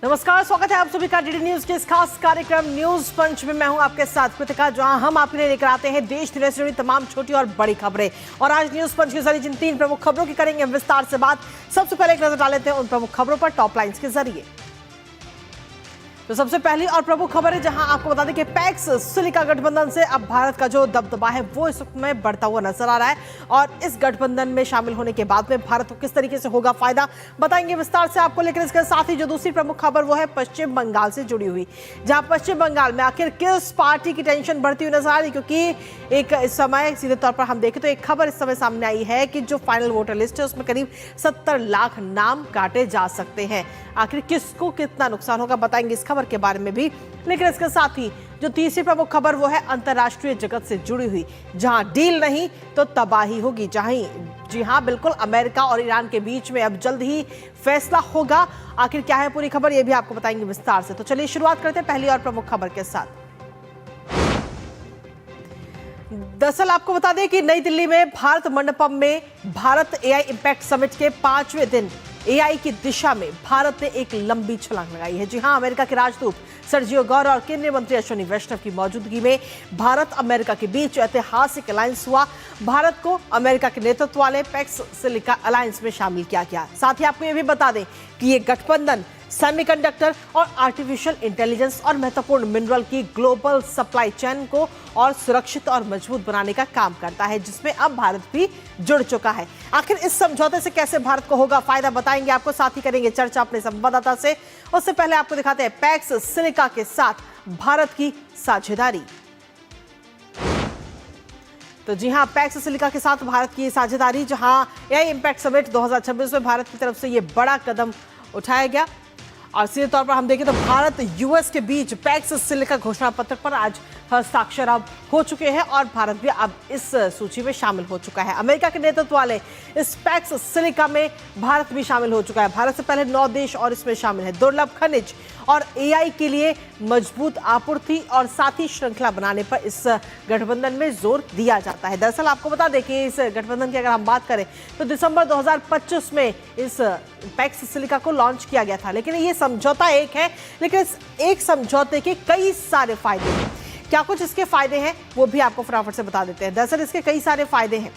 नमस्कार, स्वागत है आप सभी का डीडी न्यूज के इस खास कार्यक्रम न्यूज पंच में। मैं हूं आपके साथ कृतिका, जहां हम आपके लिए लेकर आते हैं देश दुनिया से जुड़ी तमाम छोटी और बड़ी खबरें। और आज न्यूज पंच के जरिए जिन 3 प्रमुख खबरों की करेंगे विस्तार से बात। सबसे पहले एक नजर डाल लेते हैं उन प्रमुख खबरों पर टॉप लाइंस के जरिए। तो सबसे पहली और प्रमुख खबर है, जहां आपको बता दें कि पैक्स सिलिका गठबंधन से अब भारत का जो दबदबा है वो इस वक्त में बढ़ता हुआ नजर आ रहा है। और इस गठबंधन में शामिल होने के बाद में भारत को किस तरीके से होगा फायदा, बताएंगे विस्तार से आपको। लेकिन इसके साथ ही जो दूसरी प्रमुख खबर वो है पश्चिम बंगाल से जुड़ी हुई, जहां पश्चिम बंगाल में आखिर किस पार्टी की टेंशन बढ़ती हुई नजर आ रही, क्योंकि एक इस समय सीधे तौर पर हम देखें तो एक खबर इस समय सामने आई है कि जो फाइनल वोटर लिस्ट है उसमें करीब 70 लाख नाम काटे जा सकते हैं। आखिर किसको कितना नुकसान होगा, बताएंगे इस खबर के बारे में भी। लेकिन इसके साथ ही जो तीसरी प्रमुख खबर वो है अंतरराष्ट्रीय जगत से जुड़ी हुई, जहां डील नहीं तो तबाही होगी। जी हां, बिल्कुल, अमेरिका और ईरान के बीच में अब जल्द ही फैसला होगा। आखिर क्या है पूरी खबर, ये भी आपको बताएंगे विस्तार से। तो चलिए शुरुआत करते हैं पहली और प्रमुख खबर के साथ। दरअसल आपको बता दें कि नई दिल्ली में भारत मंडपम में भारत एआई इंपैक्ट समिट के 5वें दिन एआई की दिशा में भारत ने एक लंबी छलांग लगाई है। जी हां, अमेरिका के राजदूत सर्जियो गौर और केंद्रीय मंत्री अश्विनी वैष्णव की मौजूदगी में भारत अमेरिका के बीच ऐतिहासिक अलायंस हुआ। भारत को अमेरिका के नेतृत्व वाले पैक्स सिलिका अलायंस में शामिल किया गया। साथ ही आपको यह भी बता दें कि ये गठबंधन सेमीकंडक्टर और आर्टिफिशियल इंटेलिजेंस और महत्वपूर्ण मिनरल की ग्लोबल सप्लाई चेन को और सुरक्षित और मजबूत बनाने का काम करता है, जिसमें अब भारत भी जुड़ चुका है। आखिर इस समझौते से कैसे भारत को होगा फायदा, बताएंगे आपको। साथ ही करेंगे चर्चा अपने संवाददाता से। उससे पहले आपको दिखाते हैं पैक्स सिलिका के साथ भारत की साझेदारी। तो जी हां, पैक्स सिलिका के साथ भारत की साझेदारी, जहां एआई इंपैक्ट समिट 2026 में भारत की तरफ से यह बड़ा कदम उठाया गया। और सीधे तौर पर हम देखें तो भारत यूएस के बीच पैक्स सिलिका घोषणा पत्र पर आज हस्ताक्षर अब हो चुके हैं और भारत भी अब इस सूची में शामिल हो चुका है। अमेरिका के नेतृत्व वाले इस पैक्स सिलिका में भारत भी शामिल हो चुका है। भारत से पहले 9 देश और इसमें शामिल है। दुर्लभ खनिज और एआई के लिए मजबूत आपूर्ति और साथी श्रृंखला बनाने पर इस गठबंधन में जोर दिया जाता है। दरअसल आपको बता दें कि इस गठबंधन की अगर हम बात करें तो दिसंबर 2025 में इस पैक्स सिलिका को लॉन्च किया गया था। लेकिन ये समझौता एक है, लेकिन इस एक समझौते के कई सारे फायदे हैं। क्या कुछ इसके फायदे हैं वो भी आपको फटाफट से बता देते हैं। दरअसल इसके कई सारे फायदे हैं।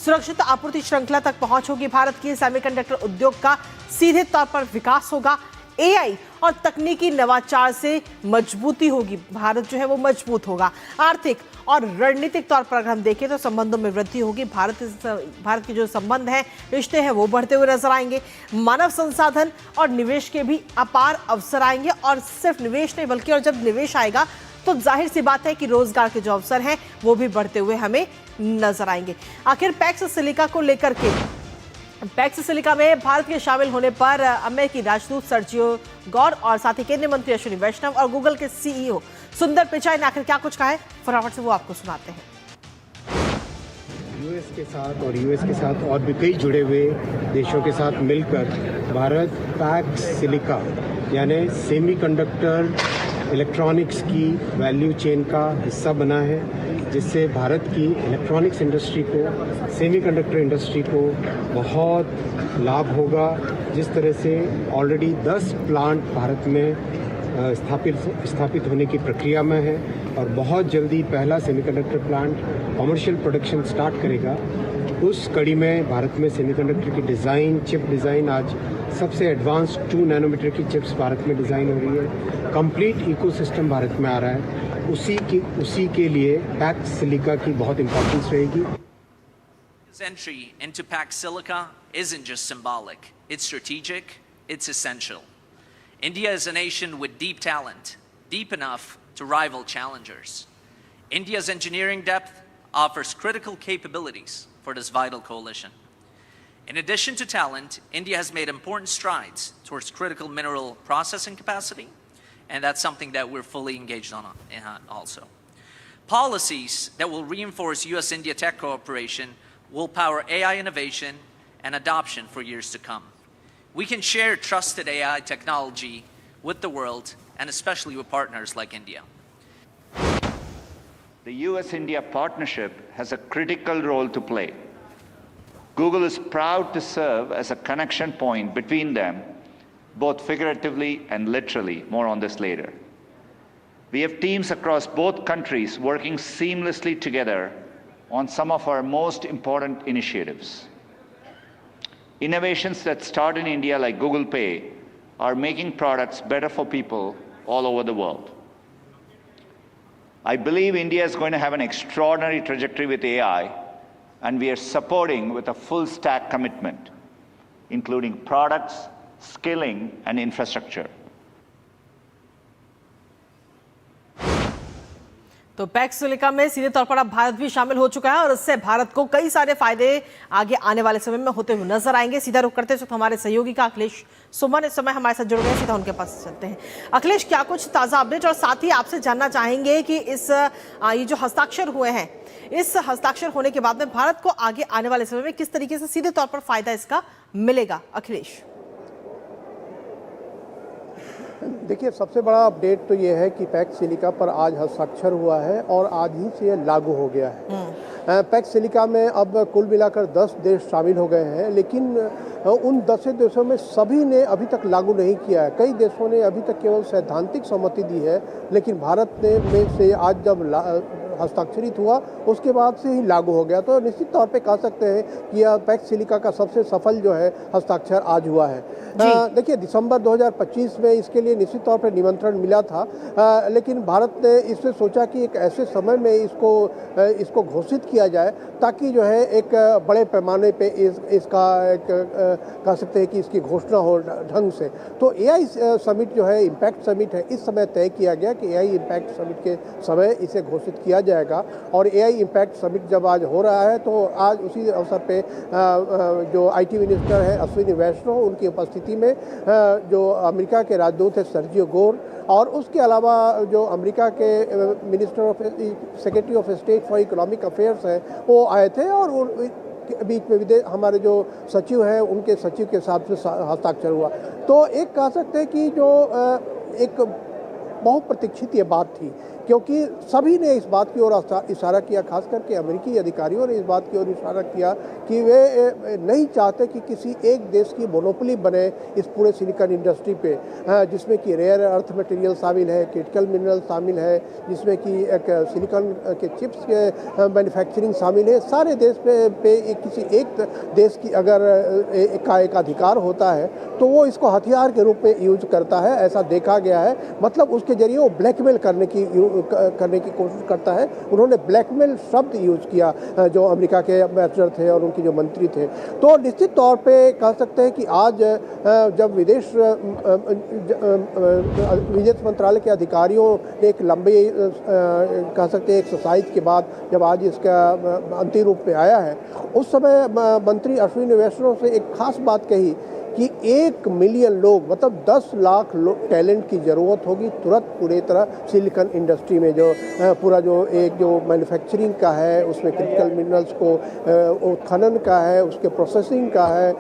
सुरक्षित आपूर्ति श्रृंखला तक पहुंच होगी भारत की। सेमीकंडक्टर उद्योग का सीधे तौर पर विकास होगा। एआई और तकनीकी नवाचार से मजबूती होगी, भारत जो है वो मजबूत होगा। आर्थिक और रणनीतिक तौर पर अगर हम देखें तो संबंधों में वृद्धि होगी। भारत के जो संबंध हैं, रिश्ते हैं, वो बढ़ते हुए नजर आएंगे। मानव संसाधन और निवेश के भी अपार अवसर आएंगे। और सिर्फ निवेश नहीं, बल्कि और जब निवेश आएगा तो जाहिर सी बात है कि रोजगार के जो अवसर हैं वो भी बढ़ते हुए हमें नजर आएंगे। आखिर पैक्स सिलिका को लेकर के, पैक्स सिलिका में भारत के शामिल होने पर अमेरिकी राजदूत सर्जियो गौर और साथ ही केंद्रीय मंत्री अश्विनी वैष्णव और गूगल के सीईओ सुंदर पिचाई ने आखिर क्या कुछ कहा है, फटाफट से वो आपको सुनाते हैं। यूएस के साथ और यूएस के साथ और भी कई जुड़े हुए देशों के साथ मिलकर भारत पैक्स सिलिका यानी सेमीकंडक्टर इलेक्ट्रॉनिक्स की वैल्यू चेन का हिस्सा बना है, जिससे भारत की इलेक्ट्रॉनिक्स इंडस्ट्री को, सेमीकंडक्टर इंडस्ट्री को बहुत लाभ होगा। जिस तरह से ऑलरेडी 10 प्लांट भारत में स्थापित होने की प्रक्रिया में है और बहुत जल्दी पहला semiconductor plant commercial production start करेगा। उस कड़ी में भारत में सेमीकंडक्टर की डिज़ाइन, चिप डिज़ाइन, आज सबसे एडवांस 2 नैनोमीटर की चिप्स भारत में डिज़ाइन हो रही है। कंप्लीट इकोसिस्टम भारत में आ रहा है। उसी के लिए पैक्स सिलिका की बहुत इंपॉर्टेंस रहेगी। Entry into Pax Silica isn't just symbolic, it's strategic, it's essential. India is a nation with deep talent, deep enough to rival challengers. India's engineering depth offers critical capabilities for this vital coalition. In addition to talent, India has made important strides towards critical mineral processing capacity, and that's something that we're fully engaged on also. Policies that will reinforce US-India tech cooperation will power AI innovation and adoption for years to come. We can share trusted AI technology with the world, and especially with partners like India. The US-India partnership has a critical role to play. Google is proud to serve as a connection point between them both figuratively and literally. More on this later. We have teams across both countries working seamlessly together on some of our most important initiatives. Innovations that start in India, like Google Pay, are making products better for people all over the world. I believe India is going to have an extraordinary trajectory with AI, and we are supporting with a full stack commitment, including products, skilling, and infrastructure. तो PACS silica में सीधे तौर पर अब भारत भी शामिल हो चुका है और इससे भारत को कई सारे फायदे आगे आने वाले समय में होते हुए नजर आएंगे। सीधा रुख करते वक्त हमारे सहयोगी का अखिलेश सुमन इस समय हमारे साथ जुड़ गए, सीधा उनके पास चलते हैं। अखिलेश, क्या कुछ ताजा अपडेट, और साथ ही आपसे जानना चाहेंगे कि ये जो हस्ताक्षर हुए हैं, इस हस्ताक्षर होने के बाद में भारत को आगे आने वाले समय में किस तरीके से सीधे तौर पर फायदा इसका मिलेगा? अखिलेश, देखिए, सबसे बड़ा अपडेट तो ये है कि पैक्स सिलिका पर आज हस्ताक्षर हुआ है और आज ही से ये लागू हो गया है। पैक्स सिलिका में अब कुल मिलाकर 10 देश शामिल हो गए हैं, लेकिन उन 10 देशों में सभी ने अभी तक लागू नहीं किया है। कई देशों ने अभी तक केवल सैद्धांतिक सहमति दी है, लेकिन भारत ने में से आज जब हस्ताक्षरित हुआ उसके बाद से ही लागू हो गया। तो निश्चित तौर पे कह सकते हैं कि यह पैक्स सिलिका का सबसे सफल जो है हस्ताक्षर आज हुआ है। देखिए, दिसंबर 2025 में इसके लिए निश्चित तौर पे निमंत्रण मिला था, लेकिन भारत ने इससे सोचा कि एक ऐसे समय में इसको घोषित किया जाए ताकि जो है एक बड़े पैमाने पे इसका कह सकते हैं कि इसकी घोषणा हो ढंग से। तो एआई समिट जो है, इम्पैक्ट समिट है, इस समय तय किया गया कि एआई इम्पैक्ट समिट के समय इसे घोषित किया जाएगा। और एआई इम्पैक्ट समिट जब आज हो रहा है तो आज उसी अवसर पे जो आईटी मिनिस्टर है अश्विनी वैष्णव, उनकी उपस्थिति में जो अमेरिका के राजदूत है सर्जियो गोर, और उसके अलावा जो अमेरिका के secretary of state for economic affairs हैं वो आए थे, और बीच में हमारे जो सचिव हैं उनके सचिव के साथ से हस्ताक्षर हुआ। तो एक कह सकते हैं कि जो एक बहुत प्रतीक्षित ये बात थी, क्योंकि सभी ने इस बात की ओर इशारा किया, खास करके अमेरिकी अधिकारियों ने इस बात की ओर इशारा किया कि वे नहीं चाहते कि किसी एक देश की मोनोपोली बने इस पूरे सिलिकॉन इंडस्ट्री पे, जिसमें कि रेयर अर्थ मटेरियल शामिल है, क्रिटिकल मिनरल शामिल है, जिसमें कि एक सिलिकॉन के चिप्स के मैन्युफैक्चरिंग शामिल है। सारे देश पे किसी एक देश की अगर एक अधिकार होता है तो वो इसको हथियार के रूप में यूज करता है, ऐसा देखा गया है। मतलब उसके जरिए वो ब्लैकमेल करने की कोशिश करता है। उन्होंने ब्लैकमेल शब्द यूज किया जो अमेरिका के एम्बेसडर थे और उनके जो मंत्री थे। तो निश्चित तौर पे कह सकते हैं कि आज जब विदेश मंत्रालय के अधिकारियों ने एक लंबे कह सकते हैं एक्सरसाइज के बाद जब आज इसका अंतिम रूप में आया है, उस समय मंत्री अश्विनी वैष्णव से एक खास बात कही कि 1 मिलियन लोग, मतलब 10 लाख टैलेंट की ज़रूरत होगी तुरंत पूरी तरह सिलिकॉन इंडस्ट्री में। जो पूरा जो मैन्युफैक्चरिंग का है, उसमें क्रिटिकल मिनरल्स को खनन का है, उसके प्रोसेसिंग का है,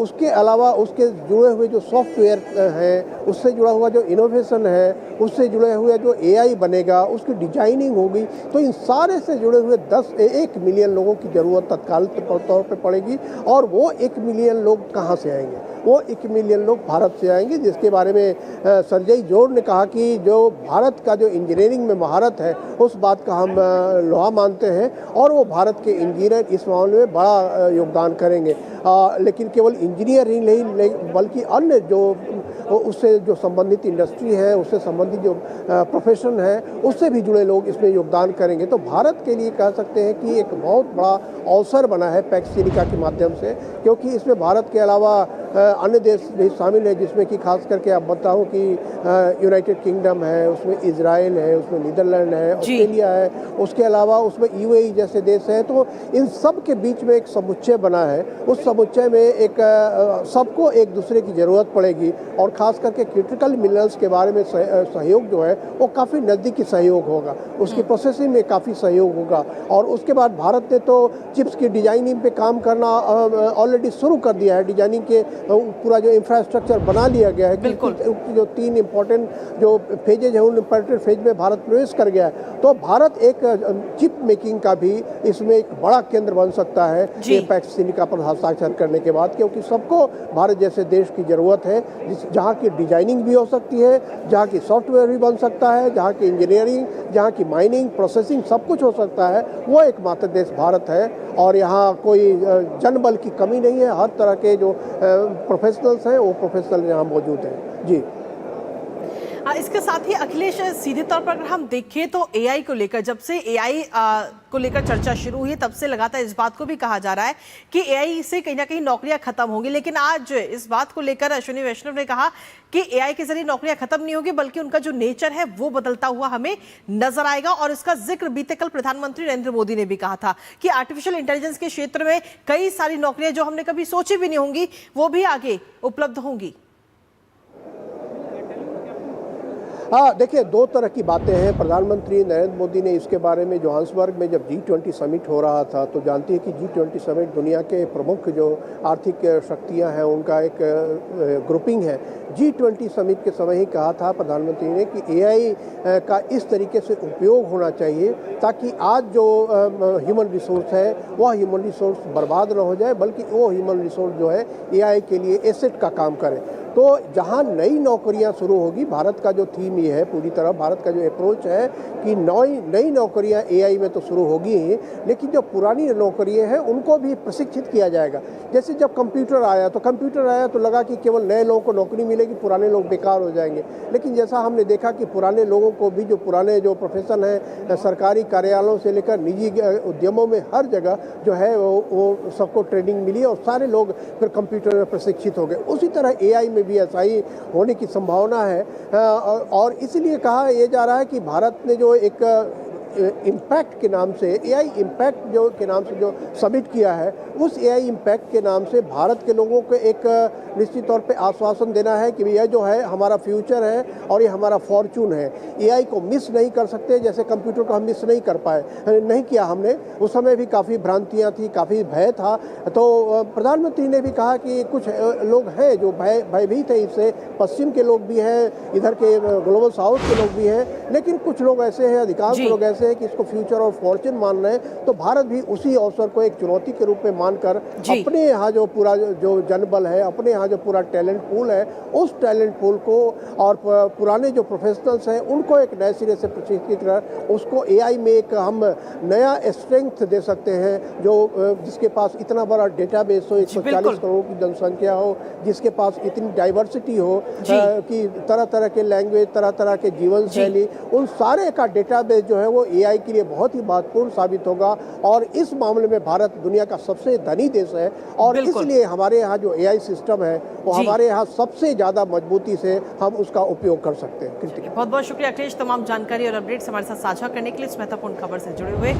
उसके अलावा उसके जुड़े हुए जो सॉफ्टवेयर है, उससे जुड़ा हुआ जो इनोवेशन है, उससे जुड़े हुए जो एआई बनेगा, उसकी डिजाइनिंग होगी। तो इन सारे से जुड़े हुए 1 मिलियन लोगों की ज़रूरत तत्काल तौर पर पड़ेगी। और वो 1 मिलियन लोग कहाँ से आएंगे? वो 1 मिलियन लोग भारत से आएंगे, जिसके बारे में सर्जेई जोर ने कहा कि जो भारत का जो इंजीनियरिंग में महारत है उस बात का हम लोहा मानते हैं, और वो भारत के इंजीनियर इस मामले में बड़ा योगदान करेंगे। लेकिन केवल इंजीनियर ही नहीं, बल्कि अन्य जो उससे जो संबंधित इंडस्ट्री है, उससे संबंधित जो प्रोफेशन है, उससे भी जुड़े लोग इसमें योगदान करेंगे। तो भारत के लिए कह सकते हैं कि एक बहुत बड़ा अवसर बना है पैक्स सिलिका के माध्यम से, क्योंकि इसमें भारत के अलावा अन्य देश भी शामिल है, जिसमें कि खास करके आप बताऊं कि यूनाइटेड किंगडम है, उसमें इजराइल है, उसमें नीदरलैंड है, ऑस्ट्रेलिया है, उसके अलावा उसमें यूएई जैसे देश हैं। तो इन सब के बीच में एक समुच्चय बना है। उस समुच्चय में एक सबको एक दूसरे की ज़रूरत पड़ेगी, और ख़ास करके क्रिटिकल मिनरल्स के बारे में सहयोग जो है वो काफ़ी नज़दीकी सहयोग होगा, उसकी प्रोसेसिंग में काफ़ी सहयोग होगा। और उसके बाद भारत ने तो चिप्स की डिजाइनिंग पे काम करना ऑलरेडी शुरू कर दिया है। डिजाइनिंग के पूरा जो इंफ्रास्ट्रक्चर बना लिया गया है कि जो 3 इम्पोर्टेंट जो फेजेज है उन इम्पोर्टेंट फेज में भारत प्रवेश कर गया है, तो भारत एक चिप मेकिंग का भी इसमें एक बड़ा केंद्र बन सकता है पैक्ट सिलिका पर हस्ताक्षर करने के बाद, क्योंकि सबको भारत जैसे देश की ज़रूरत है जहाँ की डिजाइनिंग भी हो सकती है, जहाँ की सॉफ्टवेयर भी बन सकता है, जहाँ की इंजीनियरिंग, जहाँ की माइनिंग प्रोसेसिंग सब कुछ हो सकता है। वो एकमात्र देश भारत है और यहाँ कोई जनबल की कमी नहीं है। हर तरह के जो प्रोफेशनल्स हैं वो प्रोफेशनल यहाँ मौजूद हैं। जी इसके साथ ही अखिलेश, सीधे तौर पर अगर हम देखें तो एआई को लेकर, जब से एआई को लेकर चर्चा शुरू हुई तब से लगातार इस बात को भी कहा जा रहा है कि एआई से कहीं ना कहीं नौकरियां खत्म होंगी, लेकिन आज इस बात को लेकर अश्विनी वैष्णव ने कहा कि एआई के जरिए नौकरियां खत्म नहीं होगी, बल्कि उनका जो नेचर है वो बदलता हुआ हमें नजर आएगा। और इसका जिक्र बीते कल प्रधानमंत्री नरेंद्र मोदी ने भी कहा था कि आर्टिफिशियल इंटेलिजेंस के क्षेत्र में कई सारी नौकरियां जो हमने कभी सोची भी नहीं होंगी वो भी आगे उपलब्ध होंगी। हाँ, देखिए, 2 तरह की बातें हैं। प्रधानमंत्री नरेंद्र मोदी ने इसके बारे में जोहान्सबर्ग में जब G20 समिट हो रहा था तो जानती है कि G20 समिट दुनिया के प्रमुख जो आर्थिक शक्तियां हैं उनका एक ग्रुपिंग है। G20 समिट के समय ही कहा था प्रधानमंत्री ने कि एआई का इस तरीके से उपयोग होना चाहिए ताकि आज जो ह्यूमन रिसोर्स है वह ह्यूमन रिसोर्स बर्बाद ना हो जाए, बल्कि वो ह्यूमन रिसोर्स जो है एआई के लिए एसेट का काम करे। तो जहां नई नौकरियां शुरू होगी, भारत का जो थीम ये है, पूरी तरह भारत का जो अप्रोच है कि नई नौकरियां एआई में तो शुरू होगी ही, लेकिन जो पुरानी नौकरियां हैं उनको भी प्रशिक्षित किया जाएगा। जैसे जब कंप्यूटर आया तो लगा कि केवल नए लोगों को नौकरी मिलेगी, पुराने लोग बेकार हो जाएंगे। लेकिन जैसा हमने देखा कि पुराने लोगों को भी, जो पुराने जो प्रोफेशन है सरकारी कार्यालयों से लेकर निजी उद्यमों में हर जगह जो है वो सबको ट्रेनिंग मिली और सारे लोग फिर कंप्यूटर में प्रशिक्षित हो गए। उसी तरह एआई में भी ऐसा ही होने की संभावना है और इसलिए कहा यह जा रहा है कि भारत ने जो एक इम्पैक्ट के नाम से, एआई इम्पैक्ट जो के नाम से जो सबमिट किया है, उस एआई इम्पैक्ट के नाम से भारत के लोगों को एक निश्चित तौर पे आश्वासन देना है कि यह जो है हमारा फ्यूचर है और ये हमारा फॉर्चून है। एआई को मिस नहीं कर सकते, जैसे कंप्यूटर को हम मिस नहीं कर पाए, नहीं किया हमने। उस समय भी काफ़ी भ्रांतियाँ थी, काफ़ी भय था। तो प्रधानमंत्री ने भी कहा कि कुछ लोग हैं जो भयभीत है इससे, पश्चिम के लोग भी हैं, इधर के ग्लोबल साउथ के लोग भी हैं, लेकिन कुछ लोग ऐसे हैं, अधिकांश लोग ऐसे हैं कि इसको फ्यूचर और फॉर्चून मान रहे हैं। तो भारत भी उसी अवसर को एक चुनौती के रूप में मानकर अपने यहाँ जो पूरा जो जनबल है, अपने यहाँ जो पूरा टैलेंट पूल है, उस टैलेंट पूल को और पुराने जो प्रोफेशनल्स हैं उनको एक नए सिरे से प्रशिक्षित कर उसको एआई में एक हम नया स्ट्रेंथ दे सकते हैं, जो जिसके पास इतना बड़ा डेटाबेस हो, 140 करोड़ की जनसंख्या हो, जिसके पास इतनी डाइवर्सिटी हो कि तरह तरह के लैंग्वेज, तरह तरह के जीवन शैली, उन सारे का डेटाबेस जो है वो एआई के लिए बहुत ही महत्वपूर्ण साबित होगा। और इस मामले में भारत दुनिया का सबसे धनी देश है और इसलिए हमारे यहाँ जो एआई सिस्टम है वो हमारे यहाँ सबसे ज्यादा मजबूती से हम उसका उपयोग कर सकते हैं। बहुत बहुत शुक्रिया अखिलेश, तमाम जानकारी और अपडेट्स हमारे साथ साझा करने के लिए, इस महत्वपूर्ण खबर से जुड़े हुए।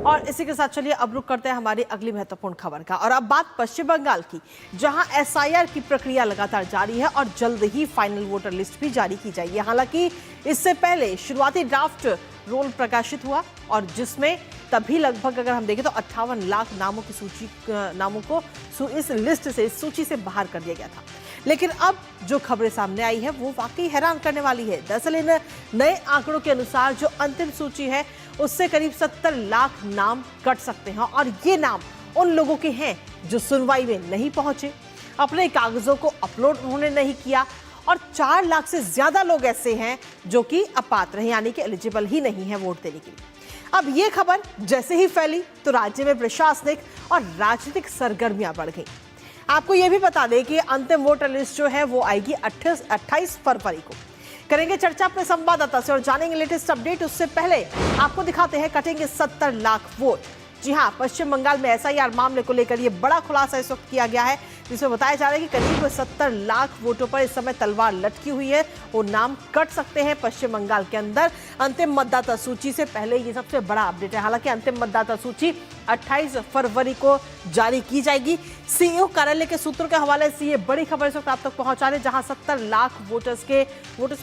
और इसी के साथ चलिए अब रुक करते हैं हमारी अगली महत्वपूर्ण खबर का। और अब बात पश्चिम बंगाल की, जहां एसआईआर की प्रक्रिया लगातार जारी है और जल्द ही फाइनल वोटर लिस्ट भी जारी की जाएगी। हालांकि इससे पहले शुरुआती ड्राफ्ट रोल प्रकाशित हुआ और जिसमें तभी लगभग अगर हम देखें तो 58 लाख नामों की सूची, नामों को इस लिस्ट से, इस सूची से बाहर कर दिया गया था। लेकिन अब जो खबरें सामने आई है वो वाकई हैरान करने वाली है। दरअसल इन नए आंकड़ों के अनुसार जो अंतिम सूची है उससे करीब 70 लाख नाम कट सकते हैं और ये नाम उन लोगों के हैं जो सुनवाई में नहीं पहुंचे, अपने कागजों को अपलोड उन्होंने नहीं किया और 4 लाख से ज्यादा लोग ऐसे हैं जो कि अपात्र हैं, यानी कि एलिजिबल ही नहीं है वोट देने के लिए। अब ये खबर जैसे ही फैली तो राज्य में प्रशासनिक और राजनीतिक सरगर्मियां बढ़ गई। आपको यह भी बता दें कि अंतिम वोटर लिस्ट जो है वो आएगी 28 फरवरी को। करेंगे चर्चा अपने संवाददाता से और जानेंगे लेटेस्ट अपडेट। उससे पहले आपको दिखाते हैं कटेंगे 70 लाख वोट। जी हां, पश्चिम बंगाल में एसआईआर मामले को लेकर यह बड़ा खुलासा इस वक्त किया गया है, जिसमें बताया जा रहा है कि करीब 70 लाख वोटों पर इस समय तलवार लटकी हुई है। वो नाम कट सकते हैं पश्चिम बंगाल के अंदर अंतिम मतदाता सूची से पहले। ये सबसे बड़ा अपडेट है। हालांकि अंतिम मतदाता सूची 28 फरवरी को जारी की जाएगी। सीईओ कार्यालय के सूत्रों के हवाले से ये बड़ी खबर इस वक्त आप तक पहुंचा रहे, जहां 70 लाख वोटर्स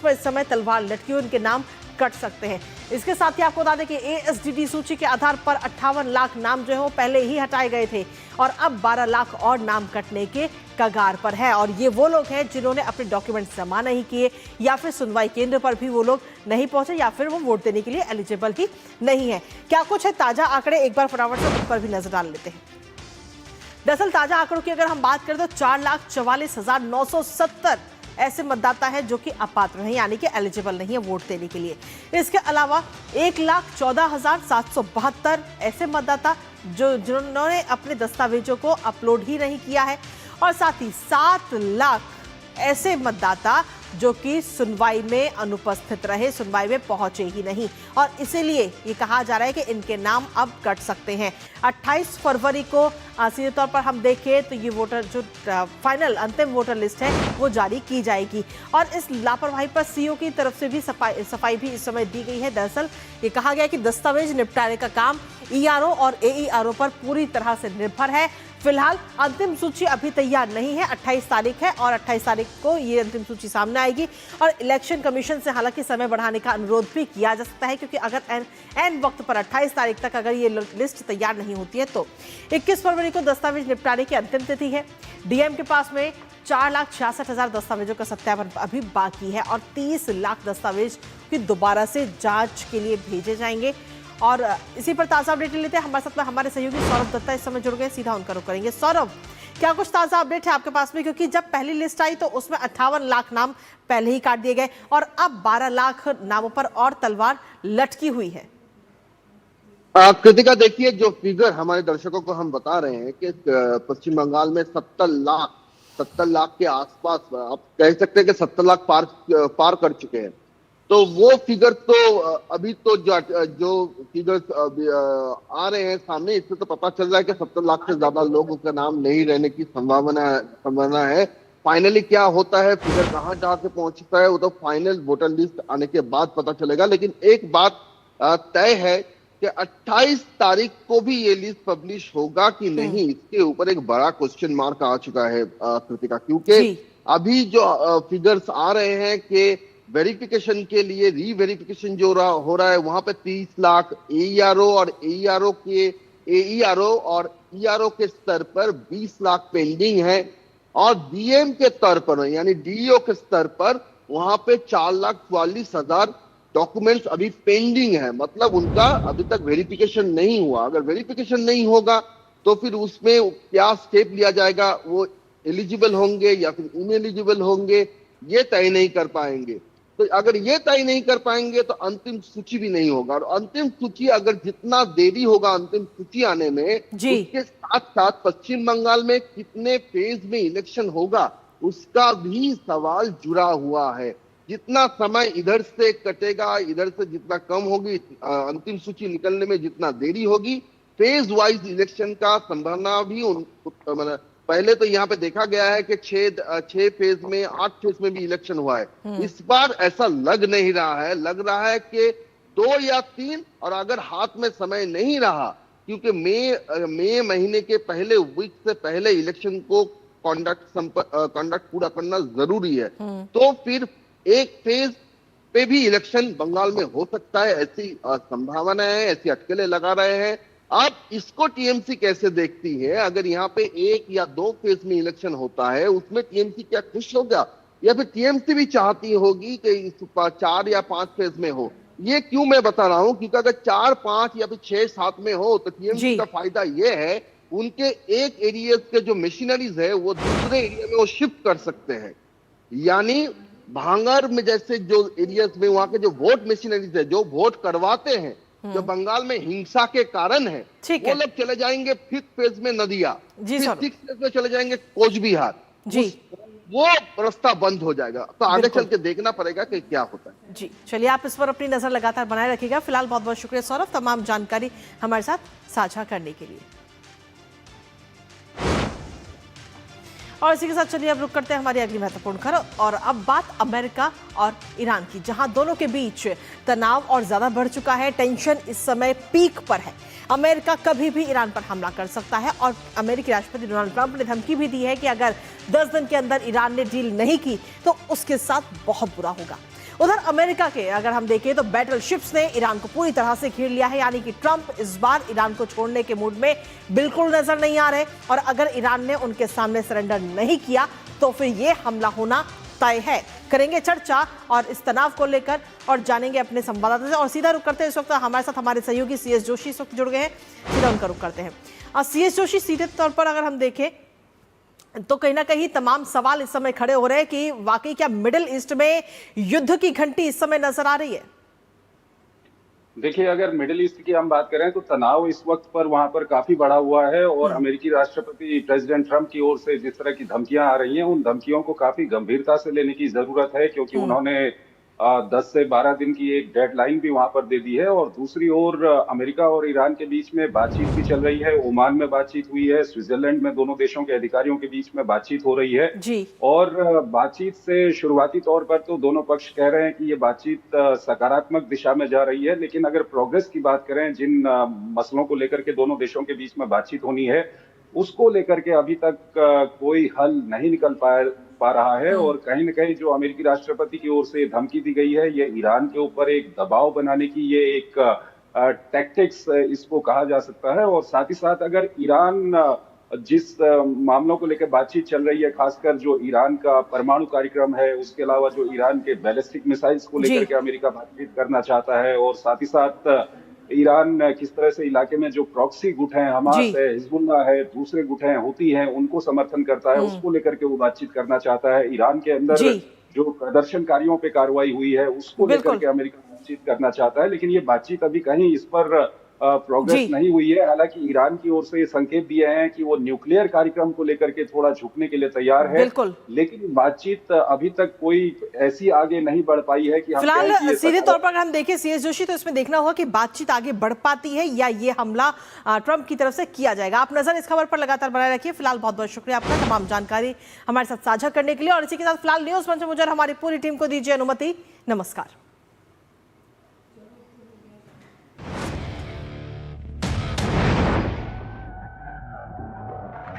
पर इस समय तलवार लटकी हुई, उनके नाम कट सकते हैं। इसके साथ ही आपको बता दें कि ASDD सूची के आधार पर 58 लाख नाम जो है वो पहले ही हटाए गए थे और अब 12 लाख और नाम कटने के कगार पर है। और ये वो लोग हैं जिन्होंने अपने डॉक्यूमेंट जमा नहीं किए या फिर सुनवाई केंद्र पर भी वो लोग नहीं पहुंचे या फिर वो वोट देने के लिए एलिजिबल ही नहीं है। क्या कुछ है ताजा आंकड़े, एक बार फटाफट से उन पर भी नजर डाल लेते हैं। दरअसल ताजा आंकड़ों की अगर हम बात करें तो 4,44,970 ऐसे मतदाता हैं जो कि अपात्र हैं, यानी कि एलिजिबल नहीं है वोट देने के लिए। इसके अलावा 1,14,772 ऐसे मतदाता जिन्होंने अपने दस्तावेजों को अपलोड ही नहीं किया है और साथ ही 7 लाख ऐसे मतदाता जो कि सुनवाई में अनुपस्थित रहे, सुनवाई में पहुंचे ही नहीं और इसीलिए ये कहा जा रहा है कि इनके नाम अब कट सकते हैं। 28 फरवरी को सीधे तौर पर हम देखें तो ये वोटर जो फाइनल अंतिम वोटर लिस्ट है वो जारी की जाएगी और इस लापरवाही पर सीओ की तरफ से भी सफाई भी इस समय दी गई है। दरअसल ये कहा गया कि दस्तावेज निपटाने का काम ERO और AERO पर पूरी तरह से निर्भर है। फिलहाल अंतिम सूची अभी तैयार नहीं है, 28 तारीख है और 28 तारीख को ये अंतिम सूची सामने आएगी और इलेक्शन कमीशन से हालांकि समय बढ़ाने का अनुरोध भी किया जा सकता है क्योंकि अगर एन वक्त पर 28 तारीख तक अगर ये लिस्ट तैयार नहीं होती है तो 21 फरवरी को दस्तावेज निपटाने की अंतिम तिथि है। डीएम के पास में 4,66,000 दस्तावेजों का सत्यापन अभी बाकी है और 30 लाख दस्तावेज भी दोबारा से जांच के लिए भेजे जाएंगे। और इसी पर ताज़ा अपडेट लेते हैं। हमारे साथ में हमारे सहयोगी सौरभ दत्ता इस समय जुड़ गए, सीधा उनका रुख करेंगे। सौरभ, क्या कुछ ताज़ा अपडेट है आपके पास में, क्योंकि जब पहली लिस्ट आई तो उसमें 58 लाख नाम पहले ही काट दिए गए और अब 12 लाख नामों पर और तलवार लटकी हुई है। कृतिका, देखिए जो फिगर हमारे दर्शकों को हम बता रहे हैं कि पश्चिम बंगाल में 70 लाख के आसपास, आप कह सकते हैं कि 70 लाख पार कर चुके हैं। तो वो फिगर तो अभी तो जो फिगर्स आ रहे हैं सामने, इससे तो पता चल रहा है कि 70 लाख से ज्यादा लोगों का नाम नहीं रहने की संभावना है। फाइनली क्या होता है, फिगर कहाँ जाके पहुंचता है, वो तो फाइनल वोटर लिस्ट आने के बाद पता चलेगा। लेकिन एक बात तय है कि 28 तारीख को भी ये लिस्ट पब्लिश होगा कि नहीं, इसके ऊपर एक बड़ा क्वेश्चन मार्क आ चुका है कृतिका, क्योंकि अभी जो फिगर्स आ रहे हैं कि वेरिफिकेशन के लिए रीवेरिफिकेशन जो हो रहा है वहां पे 30 लाख AERO और ERO के स्तर पर 20 लाख पेंडिंग है और DM के स्तर पर यानी DO के स्तर पर वहां पे 4,44,000 डॉक्यूमेंट्स अभी पेंडिंग है। मतलब उनका अभी तक वेरिफिकेशन नहीं हुआ। अगर वेरिफिकेशन नहीं होगा तो फिर उसमें क्या स्टेप लिया जाएगा, वो एलिजिबल होंगे या फिर इनएलिजिबल होंगे, ये तय नहीं कर पाएंगे। तो अगर ये तय नहीं कर पाएंगे तो अंतिम सूची भी नहीं होगा और अंतिम सूची अगर जितना देरी होगा अंतिम सूची आने में, उसके साथ साथ पश्चिम बंगाल में कितने फेज में इलेक्शन होगा उसका भी सवाल जुड़ा हुआ है। जितना समय इधर से कटेगा, इधर से जितना कम होगी, अंतिम सूची निकलने में जितना देरी होगी, फेज वाइज इलेक्शन का संभावना भी पहले तो यहाँ पे देखा गया है कि 6 फेज में 8 फेज में भी इलेक्शन हुआ है। इस बार ऐसा लग नहीं रहा है, लग रहा है कि 2 या 3, और अगर हाथ में समय नहीं रहा क्योंकि मई महीने के पहले वीक से पहले इलेक्शन को कंडक्ट पूरा करना जरूरी है, तो फिर एक फेज पे भी इलेक्शन बंगाल में हो सकता है, ऐसी संभावना है, ऐसी अटकलें लगा रहे हैं। अब इसको टीएमसी कैसे देखती है? अगर यहाँ पे 1 या 2 फेज में इलेक्शन होता है उसमें टीएमसी क्या खुश होगा, या फिर टीएमसी भी चाहती होगी कि इस 4 या 5 फेज में हो? ये क्यों मैं बता रहा हूं, क्योंकि अगर 4, 5 या फिर 6, 7 में हो तो टीएमसी का फायदा ये है उनके एक एरिया के जो मशीनरीज है वो दूसरे एरिया में वो शिफ्ट कर सकते हैं। यानी भांगर में जैसे जो एरियाज में वहां के जो वोट मशीनरीज है, जो वोट करवाते हैं, जो बंगाल में हिंसा के कारण है, वो लोग चले जाएंगे 5th फेज में नदिया, फिर 6th फेज में चले जाएंगे कोच बिहार, वो रास्ता बंद हो जाएगा। तो आगे चल के देखना पड़ेगा कि क्या होता है। जी चलिए, आप इस पर अपनी नजर लगातार बनाए रखिएगा। फिलहाल बहुत बहुत शुक्रिया सौरभ, तमाम जानकारी हमारे साथ साझा करने के लिए। और इसी के साथ चलिए अब रुक करते हैं हमारी अगली महत्वपूर्ण खबर, और अब बात अमेरिका और ईरान की, जहां दोनों के बीच तनाव और ज्यादा बढ़ चुका है। टेंशन इस समय पीक पर है। अमेरिका कभी भी ईरान पर हमला कर सकता है और अमेरिकी राष्ट्रपति डोनाल्ड ट्रंप ने धमकी भी दी है कि अगर 10 दिन के अंदर ईरान ने डील नहीं की तो उसके साथ बहुत बुरा होगा। उधर अमेरिका के अगर हम देखें तो बैटल शिप्स ने ईरान को पूरी तरह से घेर लिया है, यानी कि ट्रंप इस बार ईरान को छोड़ने के मूड में बिल्कुल नजर नहीं आ रहे, और अगर ईरान ने उनके सामने सरेंडर नहीं किया तो फिर यह हमला होना तय है। करेंगे चर्चा और इस तनाव को लेकर और जानेंगे अपने संवाददाता से। और सीधा रुक करते हैं, इस वक्त हमारे साथ हमारे सहयोगी सीएस जोशी इस वक्त जुड़ गए हैं, सीधा उनका रुक करते हैं। सीएस जोशी, सीधे तौर पर अगर हम देखें तो कहीं ना कहीं तमाम सवाल इस समय खड़े हो रहे हैं कि वाकई क्या मिडिल ईस्ट में युद्ध की घंटी इस समय नजर आ रही है? देखिए, अगर मिडिल ईस्ट की हम बात करें तो तनाव इस वक्त पर वहां पर काफी बढ़ा हुआ है, और अमेरिकी राष्ट्रपति प्रेसिडेंट ट्रंप की ओर से जिस तरह की धमकियां आ रही हैं, उन धमकियों को काफी गंभीरता से लेने की जरूरत है, क्योंकि उन्होंने 10 से 12 दिन की एक डेडलाइन भी वहां पर दे दी है। और दूसरी ओर अमेरिका और ईरान के बीच में बातचीत भी चल रही है, ओमान में बातचीत हुई है, स्विट्जरलैंड में दोनों देशों के अधिकारियों के बीच में बातचीत हो रही है जी। और बातचीत से शुरुआती तौर पर तो दोनों पक्ष कह रहे हैं कि ये बातचीत सकारात्मक दिशा में जा रही है, लेकिन अगर प्रोग्रेस की बात करें, जिन मसलों को लेकर के दोनों देशों के बीच में बातचीत होनी है, उसको लेकर के अभी तक कोई हल नहीं निकल पा रहा है। और कहीं न कहीं जो अमेरिकी राष्ट्रपति की ओर से धमकी दी गई है, ये ईरान के ऊपर एक दबाव बनाने की ये एक टैक्टिक्स इसको कहा जा सकता है। और साथ ही साथ अगर ईरान जिस मामलों को लेकर बातचीत चल रही है, खासकर जो ईरान का परमाणु कार्यक्रम है, उसके अलावा जो ईरान के बैलिस्टिक मिसाइल्स को लेकर के अमेरिका बातचीत करना चाहता है, और साथ ही साथ ईरान किस तरह से इलाके में जो प्रॉक्सी गुट हैं, हमास है, हिजबुल्लाह है, दूसरे गुट हैं, हुती हैं, उनको समर्थन करता है, उसको लेकर के वो बातचीत करना चाहता है। ईरान के अंदर जो प्रदर्शनकारियों पे कार्रवाई हुई है, उसको लेकर के अमेरिका बातचीत करना चाहता है, लेकिन ये बातचीत अभी कहीं इस पर प्रोग्रेस नहीं हुई है। हालांकि ईरान की ओर से ये संकेत दिए हैं कि वो न्यूक्लियर कार्यक्रम को लेकर के थोड़ा झुकने के लिए तैयार है, लेकिन बातचीत अभी तक कोई ऐसी आगे नहीं बढ़ पाई है कि फिलहाल सीधे तौर पर अगर हम देखें सीएस जोशी, तो इसमें देखना होगा कि बातचीत आगे बढ़ पाती है या ये हमला ट्रंप की तरफ से किया जाएगा। आप नजर इस खबर पर लगातार बनाए रखिए। फिलहाल बहुत बहुत शुक्रिया आपका तमाम जानकारी हमारे साथ साझा करने के लिए, और इसी के साथ फिलहाल न्यूज मंच में मुझे हमारी पूरी टीम को दीजिए अनुमति। नमस्कार।